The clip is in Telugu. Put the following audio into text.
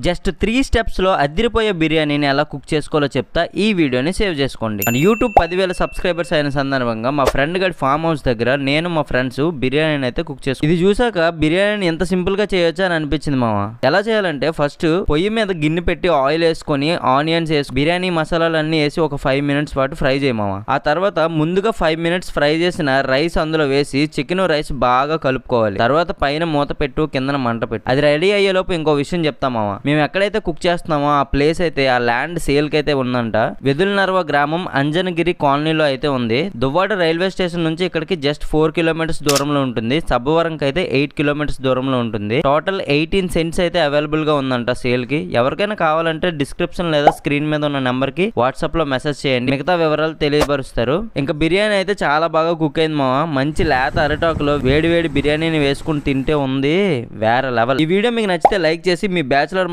జస్ట్ 3 స్టెప్స్ లో అదిరిపోయే బిర్యానీని ఎలా కుక్ చేసుకోవాలో చెప్తా. ఈ వీడియోని సేవ్ చేసుకోండి. యూట్యూబ్ 10,000 సబ్స్క్రైబర్స్ అయిన సందర్భంగా మా ఫ్రెండ్ గడి ఫామ్ హౌస్ దగ్గర నేను మా ఫ్రెండ్స్ బిర్యానీని అయితే కుక్ చేసుకున్నాం. ఇది చూసాక బిర్యానీ ఎంత సింపుల్ గా చేయొచ్చా అని అనిపించింది మామ. ఎలా చేయాలంటే ఫస్ట్ పొయ్యి మీద గిన్నె పెట్టి ఆయిల్ వేసుకొని ఆనియన్స్ వేసి బిర్యానీ మసాలాలు అన్ని వేసి ఒక 5 మినిట్స్ పాటు ఫ్రై చేయమామ. ఆ తర్వాత ముందుగా 5 మినిట్స్ ఫ్రై చేసిన రైస్ అందులో వేసి చికెన్ రైస్ బాగా కలుపుకోవాలి. తర్వాత పైన మూత పెట్టు, కిందన మంట పెట్టు. అది రెడీ అయ్యేలోపు ఇంకో విషయం చెప్తామామ. మేము ఎక్కడైతే కుక్ చేస్తున్నామో ఆ ప్లేస్ అయితే ఆ ల్యాండ్ సేల్ కి అయితే ఉందంట. వెదులనర్వ గ్రామం అంజనగిరి కాలనీలో అయితే ఉంది. దువ్వాడ రైల్వే స్టేషన్ నుంచి ఇక్కడికి జస్ట్ 4 కిలోమీటర్స్ దూరంలో ఉంటుంది. సబ్బవరం కి అయితే 8 కిలోమీటర్స్ దూరంలో ఉంటుంది. టోటల్ 18 సెంట్స్ అయితే అవైలబుల్ గా ఉందంట సేల్ కి. ఎవరికైనా కావాలంటే డిస్క్రిప్షన్ లేదా స్క్రీన్ మీద ఉన్న నెంబర్ కి వాట్సాప్ లో మెసేజ్ చేయండి, మిగతా వివరాలు తెలియపరుస్తారు. ఇంకా బిర్యానీ అయితే చాలా బాగా కుక్ అయింది మామ. మంచి లేత అరిటాకులో వేడి వేడి బిర్యానీని వేసుకుని తింటే ఉంది వేరే లెవెల్. ఈ వీడియో మీకు నచ్చితే లైక్ చేసి మీ బ్యాచులర్